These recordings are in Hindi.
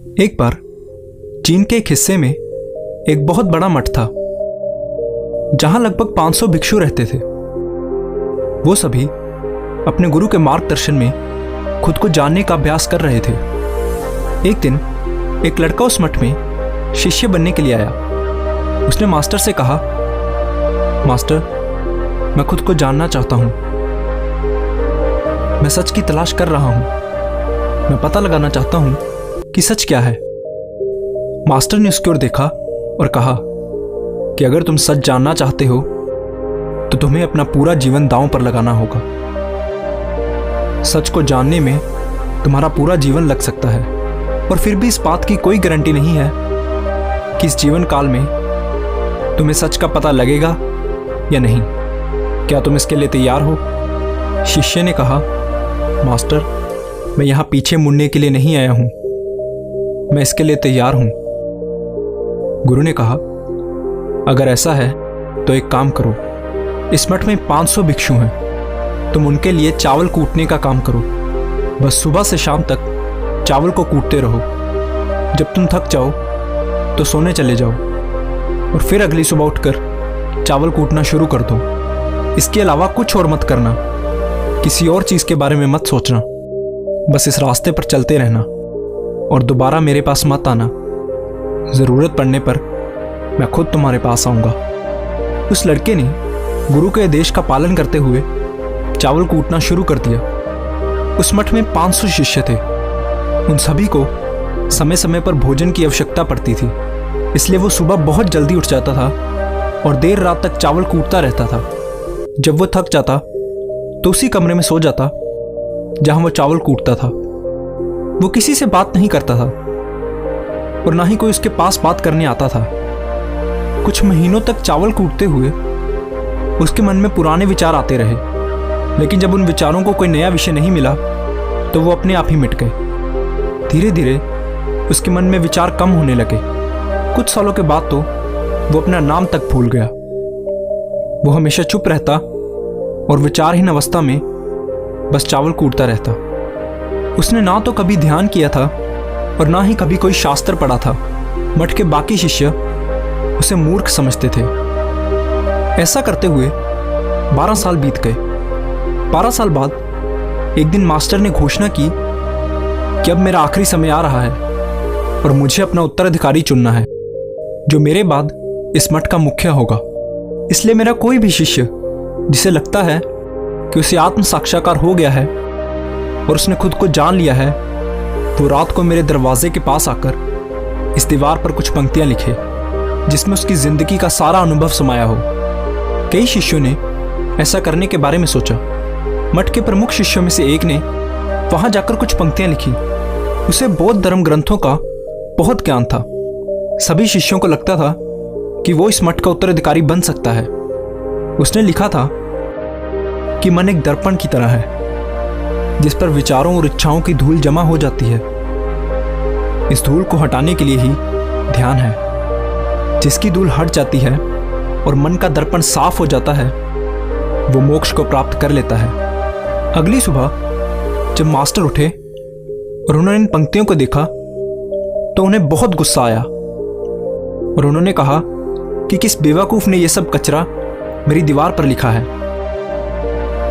एक बार चीन के एक हिस्से में एक बहुत बड़ा मठ था जहां लगभग 500 भिक्षु रहते थे। वो सभी अपने गुरु के मार्गदर्शन में खुद को जानने का अभ्यास कर रहे थे। एक दिन एक लड़का उस मठ में शिष्य बनने के लिए आया। उसने मास्टर से कहा, मास्टर, मैं खुद को जानना चाहता हूं। मैं सच की तलाश कर रहा हूं। मैं पता लगाना चाहता हूं कि सच क्या है। मास्टर ने उसकी ओर देखा और कहा कि अगर तुम सच जानना चाहते हो तो तुम्हें अपना पूरा जीवन दांव पर लगाना होगा। सच को जानने में तुम्हारा पूरा जीवन लग सकता है, और फिर भी इस बात की कोई गारंटी नहीं है कि इस जीवन काल में तुम्हें सच का पता लगेगा या नहीं। क्या तुम इसके लिए तैयार हो? शिष्य ने कहा, मास्टर, मैं यहां पीछे मुड़ने के लिए नहीं आया हूं, मैं इसके लिए तैयार हूं। गुरु ने कहा, अगर ऐसा है तो एक काम करो, इस मठ में 500 भिक्षु हैं, तुम उनके लिए चावल कूटने का काम करो। बस सुबह से शाम तक चावल को कूटते रहो। जब तुम थक जाओ तो सोने चले जाओ और फिर अगली सुबह उठकर चावल कूटना शुरू कर दो। इसके अलावा कुछ और मत करना, किसी और चीज के बारे में मत सोचना। बस इस रास्ते पर चलते रहना और दोबारा मेरे पास मत आना। जरूरत पड़ने पर मैं खुद तुम्हारे पास आऊंगा। उस लड़के ने गुरु के आदेश का पालन करते हुए चावल कूटना शुरू कर दिया। उस मठ में 500 शिष्य थे। उन सभी को समय समय पर भोजन की आवश्यकता पड़ती थी, इसलिए वो सुबह बहुत जल्दी उठ जाता था और देर रात तक चावल कूटता रहता था। जब वो थक जाता तो उसी कमरे में सो जाता जहां वो चावल कूटता था। वो किसी से बात नहीं करता था और ना ही कोई उसके पास बात करने आता था। कुछ महीनों तक चावल कूटते हुए उसके मन में पुराने विचार आते रहे, लेकिन जब उन विचारों को कोई नया विषय नहीं मिला तो वो अपने आप ही मिट गए। धीरे धीरे उसके मन में विचार कम होने लगे। कुछ सालों के बाद तो वो अपना नाम तक भूल गया। वो हमेशा चुप रहता और विचारहीन अवस्था में बस चावल कूटता रहता। उसने ना तो कभी ध्यान किया था और ना ही कभी कोई शास्त्र पढ़ा था। मठ के बाकी शिष्य उसे मूर्ख समझते थे। ऐसा करते हुए 12 साल बीत गए। 12 साल बाद एक दिन मास्टर ने घोषणा की कि अब मेरा आखिरी समय आ रहा है और मुझे अपना उत्तराधिकारी चुनना है, जो मेरे बाद इस मठ का मुखिया होगा। इसलिए मेरा कोई भी शिष्य जिसे लगता है कि उसे आत्म साक्षात्कार हो गया है और उसने खुद को जान लिया है, वो रात को मेरे दरवाजे के पास आकर इस दीवार पर कुछ पंक्तियां लिखे जिसमें उसकी जिंदगी का सारा अनुभव समाया हो। कई शिष्यों ने ऐसा करने के बारे में सोचा। मठ के प्रमुख शिष्यों में से एक ने वहां जाकर कुछ पंक्तियां लिखी। उसे बौद्ध धर्म ग्रंथों का बहुत ज्ञान था। सभी शिष्यों को लगता था कि वो इस मठ का उत्तराधिकारी बन सकता है। उसने लिखा था कि मन एक दर्पण की तरह है जिस पर विचारों और इच्छाओं की धूल जमा हो जाती है। इस धूल को हटाने के लिए ही ध्यान है। जिसकी धूल हट जाती है और मन का दर्पण साफ हो जाता है, वो मोक्ष को प्राप्त कर लेता है। अगली सुबह जब मास्टर उठे और उन्होंने इन पंक्तियों को देखा तो उन्हें बहुत गुस्सा आया और उन्होंने कहा कि किस बेवकूफ ने यह सब कचरा मेरी दीवार पर लिखा है।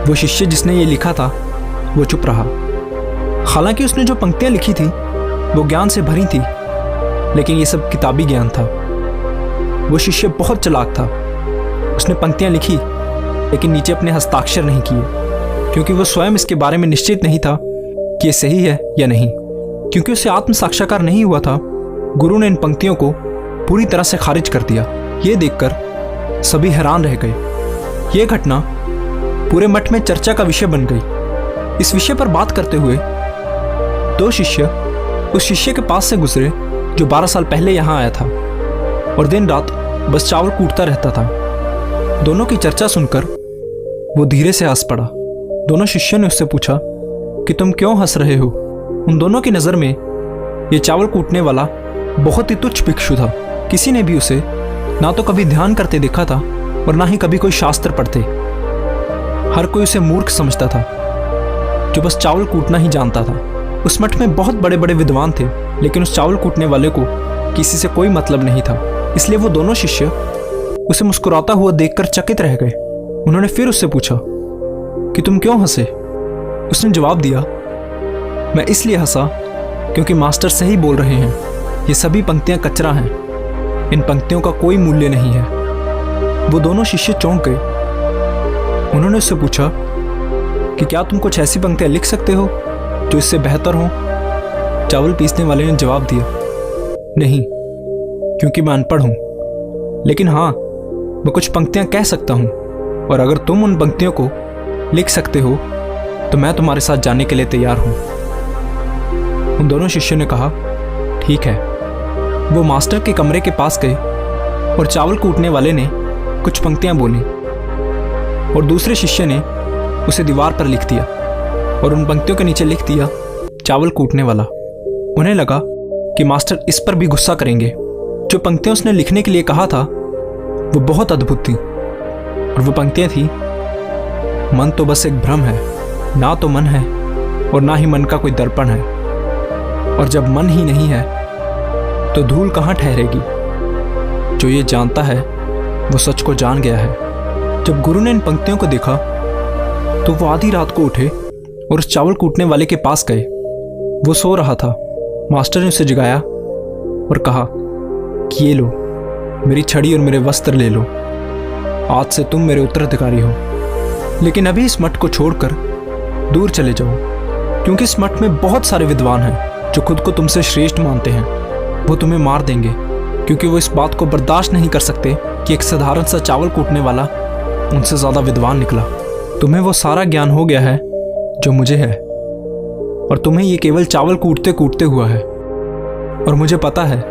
वो शिष्य जिसने ये लिखा था वो चुप रहा। हालांकि उसने जो पंक्तियां लिखी थी वो ज्ञान से भरी थी, लेकिन ये सब किताबी ज्ञान था। वो शिष्य बहुत चालाक था। उसने पंक्तियां लिखी लेकिन नीचे अपने हस्ताक्षर नहीं किए, क्योंकि वो स्वयं इसके बारे में निश्चित नहीं था कि ये सही है या नहीं। क्योंकि उसे आत्म साक्षात्कार नहीं हुआ था, गुरु ने इन पंक्तियों को पूरी तरह से खारिज कर दिया। ये देखकर सभी हैरान रह गए। ये घटना पूरे मठ में चर्चा का विषय बन गई। इस विषय पर बात करते हुए 2 शिष्य उस शिष्य के पास से गुजरे जो 12 साल पहले यहाँ आया था और दिन रात बस चावल कूटता रहता था। दोनों की चर्चा सुनकर वो धीरे से हंस पड़ा। दोनों शिष्यों ने उससे पूछा कि तुम क्यों हंस रहे हो? उन दोनों की नज़र में ये चावल कूटने वाला बहुत ही तुच्छ भिक्षु था। किसी ने भी उसे ना तो कभी ध्यान करते देखा था और ना ही कभी कोई शास्त्र पढ़ते। हर कोई उसे मूर्ख समझता था जो बस चावल कूटना ही जानता था। उस मठ में बहुत बड़े बड़े विद्वान थे लेकिन उस चावल कूटने वाले को किसी से कोई मतलब नहीं था, इसलिए वो दोनों शिष्य उसे मुस्कुराता हुआ देखकर चकित रह गए। उन्होंने फिर उससे पूछा कि तुम क्यों हंसे? उसने जवाब दिया, मैं इसलिए हंसा क्योंकि मास्टर सही बोल रहे हैं, ये सभी पंक्तियां कचरा हैं, इन पंक्तियों का कोई मूल्य नहीं है। वो दोनों शिष्य चौंक गए। उन्होंने उससे पूछा कि क्या तुम कुछ ऐसी पंक्तियां लिख सकते हो जो इससे बेहतर हो? चावल पीसने वाले ने जवाब दिया, नहीं, क्योंकि मैं अनपढ़ हूं, लेकिन हाँ, मैं कुछ पंक्तियां कह सकता हूं, और अगर तुम उन पंक्तियों को लिख सकते हो तो मैं तुम्हारे साथ जाने के लिए तैयार हूं। उन दोनों शिष्यों ने कहा, ठीक है। वो मास्टर के कमरे के पास गए और चावल कूटने वाले ने कुछ पंक्तियां बोली और दूसरे शिष्य ने उसे दीवार पर लिख दिया और उन पंक्तियों के नीचे लिख दिया, चावल कूटने वाला। उन्हें लगा कि मास्टर इस पर भी गुस्सा करेंगे। जो पंक्तियां उसने लिखने के लिए कहा था वो बहुत अद्भुत थी, और वो पंक्तियां थी, मन तो बस एक भ्रम है, ना तो मन है और ना ही मन का कोई दर्पण है, और जब मन ही नहीं है तो धूल कहाँ ठहरेगी। जो ये जानता है वो सच को जान गया है। जब गुरु ने इन पंक्तियों को देखा तो वो आधी रात को उठे और उस चावल कूटने वाले के पास गए। वो सो रहा था। मास्टर ने उसे जगाया और कहा कि ये लो, मेरी छड़ी और मेरे वस्त्र ले लो, आज से तुम मेरे उत्तराधिकारी हो, लेकिन अभी इस मठ को छोड़कर दूर चले जाओ, क्योंकि इस मठ में बहुत सारे विद्वान हैं जो खुद को तुमसे श्रेष्ठ मानते हैं। वो तुम्हें मार देंगे, क्योंकि वो इस बात को बर्दाश्त नहीं कर सकते कि एक साधारण सा चावल कूटने वाला उनसे ज्यादा विद्वान निकला। तुम्हें वो सारा ज्ञान हो गया है जो मुझे है, और तुम्हें ये केवल चावल कूटते कूटते हुआ है। और मुझे पता है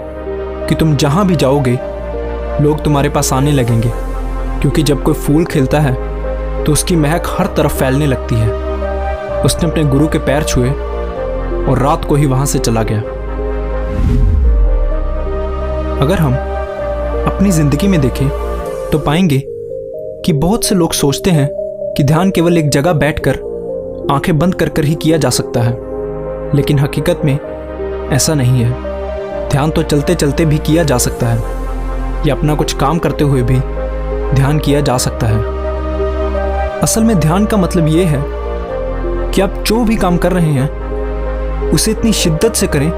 कि तुम जहां भी जाओगे लोग तुम्हारे पास आने लगेंगे, क्योंकि जब कोई फूल खिलता है तो उसकी महक हर तरफ फैलने लगती है। उसने अपने गुरु के पैर छुए और रात को ही वहां से चला गया। अगर हम अपनी जिंदगी में देखें तो पाएंगे कि बहुत से लोग सोचते हैं कि ध्यान केवल एक जगह बैठकर आंखें बंद कर कर ही किया जा सकता है, लेकिन हकीकत में ऐसा नहीं है। ध्यान तो चलते चलते भी किया जा सकता है, या अपना कुछ काम करते हुए भी ध्यान किया जा सकता है। असल में ध्यान का मतलब यह है कि आप जो भी काम कर रहे हैं उसे इतनी शिद्दत से करें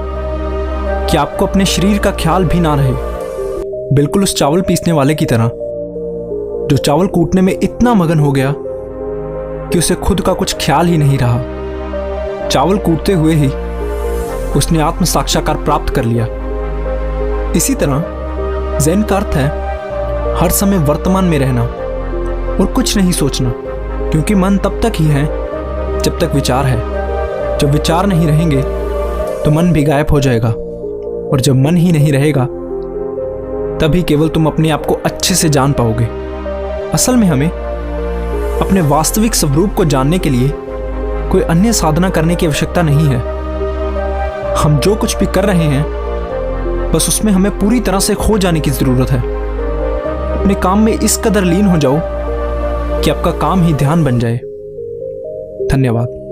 कि आपको अपने शरीर का ख्याल भी ना रहे। बिल्कुल उस चावल पीसने वाले की तरह, जो चावल कूटने में इतना मगन हो गया कि उसे खुद का कुछ ख्याल ही नहीं रहा। चावल कूटते हुए ही उसने आत्म साक्षात्कार प्राप्त कर लिया। इसी तरह ज़ेन का अर्थ है हर समय वर्तमान में रहना और कुछ नहीं सोचना, क्योंकि मन तब तक ही है जब तक विचार है। जब विचार नहीं रहेंगे तो मन भी गायब हो जाएगा, और जब मन ही नहीं रहेगा तभी केवल तुम अपने आप को अच्छे से जान पाओगे। असल में हमें अपने वास्तविक स्वरूप को जानने के लिए कोई अन्य साधना करने की आवश्यकता नहीं है। हम जो कुछ भी कर रहे हैं बस उसमें हमें पूरी तरह से खो जाने की जरूरत है। अपने काम में इस कदर लीन हो जाओ कि आपका काम ही ध्यान बन जाए। धन्यवाद।